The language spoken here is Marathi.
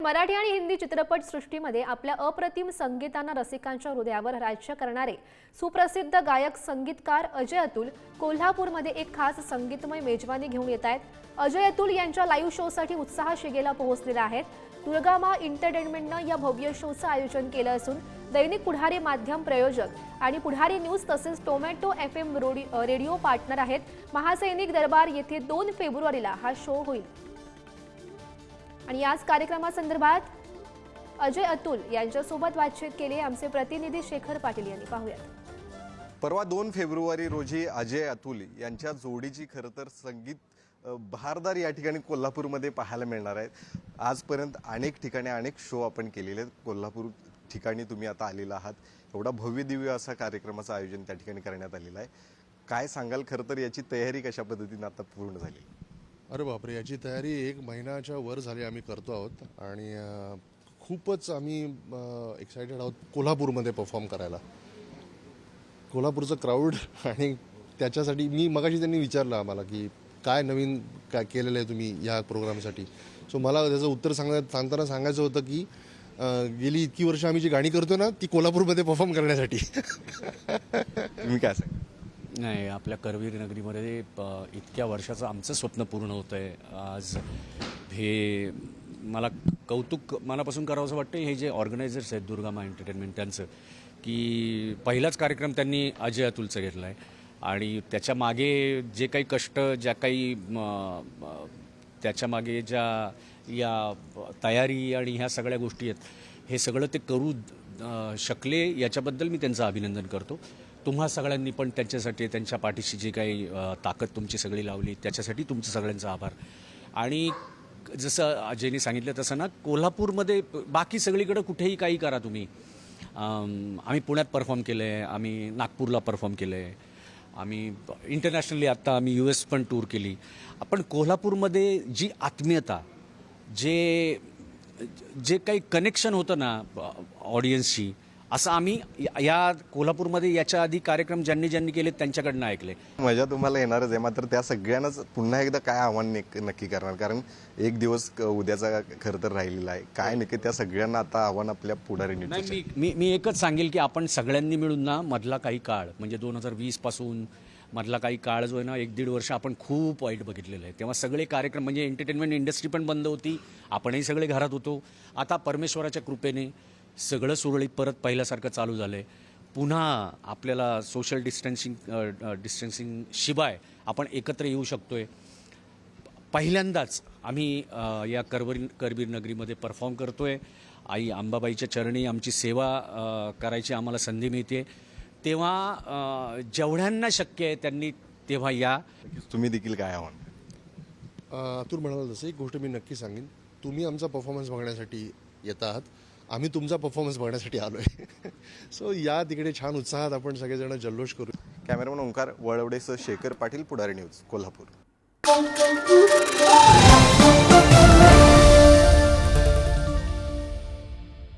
मराठी आणि हिंदी चित्रपट सृष्टीमध्ये आपल्या अप्रतिम संगीतानं रसिकांच्या हृदयावर राज्य करणारे सुप्रसिद्ध गायक संगीतकार अजय अतुल कोल्हापूरमध्ये एक खास संगीतमय मेजवानी घेऊन येत आहेत। अजय अतुल यांच्या लाईव्ह शोसाठी उत्साह शिगेला पोहोचलेला आहे। दुर्गामा एंटरटेनमेंटनं या भव्य शोचं आयोजन केलं असून दैनिक पुढारी माध्यम प्रयोजक आणि पुढारी न्यूज तसेच टोमॅटो FM रेडिओ पार्टनर आहेत। महासैनिक दरबार येथे 2 फेब्रुवारीला हा शो होईल आणि याच कार्यक्रमासंदर्भात अजय अतुल यांच्यासोबत बातचीत केली आमचे प्रतिनिधी शेखर पाटील यांनी। पाहूयात। परवा 2 फेब्रुवारी रोजी अजय अतुल यांच्या जोडीची खरं तर संगीत बहारदार या ठिकाणी कोल्हापूरमध्ये पाहायला मिळणार आहे। आजपर्यंत अनेक ठिकाणी अनेक शो आपण केलेले आहेत। कोल्हापूर ठिकाणी तुम्ही आता आलेला आहात। एवढा भव्य दिव्य असा कार्यक्रमाचं आयोजन त्या ठिकाणी करण्यात आलेलं आहे। काय सांगाल, खरं तर याची तयारी कशा पद्धतीने आता पूर्ण झाली? अरे बापरे, याची तयारी 1 महिन्याच्या वर झाली आम्ही करतो आहोत आणि खूपच आम्ही एक्साइटेड आहोत कोल्हापूरमध्ये परफॉर्म करायला। कोल्हापूरचं क्राऊड आणि त्याच्यासाठी मी मगाशी त्यांनी विचारलं आम्हाला की काय नवीन काय केलेलं आहे तुम्ही या प्रोग्रामसाठी। सो मला त्याचं उत्तर सांगताना सांगायचं होतं की गेली इतकी वर्ष आम्ही जी गाणी करतो ना ती कोल्हापूरमध्ये परफॉर्म करण्यासाठी। तुम्ही काय सांगा? नाही, आपल्या करवीर नगरीमध्ये इतक्या वर्षाचं आमचं स्वप्न पूर्ण होतं आहे। आज हे मला कौतुक मनापासून करावंसं वाटतं हे जे ऑर्गनायझर्स आहेत दुर्गामा एंटरटेनमेंट त्यांचं, की पहिलाच कार्यक्रम त्यांनी अजय अतुलचा घेतला आहे आणि त्याच्या मागे जे काही कष्ट, ज्या काही त्याच्या मागे ज्या या तयारी आणि ह्या सगळ्या गोष्टी आहेत, हे सगळं ते करू शकले याच्याबद्दल मी त्यांचं अभिनंदन करतो। तुम्हा सगळ्यांनी पण त्यांच्यासाठी त्यांच्या पाठीशी जी काही ताकद तुमची सगळी लावली त्याच्यासाठी तुमचं सगळ्यांचा आभार। आणि जसं अजयनी सांगितलं तसं ना, कोल्हापूरमध्ये बाकी सगळीकडे कुठेही काही करा तुम्ही। आम्ही पुण्यात परफॉर्म केलं आहे, आम्ही नागपूरला परफॉर्म केलं आहे, आम्ही इंटरनॅशनली आत्ता आम्ही US पण टूर केली। आपण कोल्हापूरमध्ये जी आत्मीयता, जे काही कनेक्शन होतं ना ऑडियन्सशी, असं आम्ही या कोल्हापूरमध्ये याच्या आधी कार्यक्रम ज्यांनी केले त्यांच्याकडनं ऐकले। मजा तुम्हाला येणारच आहे, मात्र त्या सगळ्यांनाच पुन्हा एकदा काय आव्हान नक्की करणार? कारण एक दिवस उद्याचा खरं तर राहिलेला आहे। काय नक्की त्या सगळ्यांना आता आव्हान आपल्या पुढारी नाही, मी एकच सांगेल की आपण सगळ्यांनी मिळून ना मधला काही काळ म्हणजे 2020 पासून मधला काही काळ जो आहे ना 1-1.5 वर्ष आपण खूप वाईट बघितलेलं आहे। तेव्हा सगळे कार्यक्रम म्हणजे एंटरटेनमेंट इंडस्ट्री पण बंद होती, आपणही सगळे घरात होतो। आता परमेश्वराच्या कृपेने सगळं सुरळीत परत पहिल्यासारखं चालू झालं आहे। पुन्हा आपल्याला सोशल डिस्टन्सिंग शिवाय आपण एकत्र येऊ शकतो आहे। पहिल्यांदाच आम्ही या करवीर नगरीमध्ये परफॉर्म करतो आहे। आई अंबाबाईच्या चरणी आमची सेवा करायची आम्हाला संधी मिळते, तेव्हा जेवढ्यांना शक्य आहे त्यांनी तेव्हा या। तुम्ही देखील काय आव्हान? अतुल म्हणाला तसं एक गोष्ट मी नक्की सांगेन, तुम्ही आमचा परफॉर्मन्स बघण्यासाठी येत आहात, आम्ही तुमचा परफॉर्मन्स बघण्यासाठी आलो आहे। सो या तिकडे छान उत्साहात आपण सगळेजण जल्लोष करू। कॅमेरामन ओंकार वळवडेसह शेखर पाटील, पुढारी न्यूज, कोल्हापूर।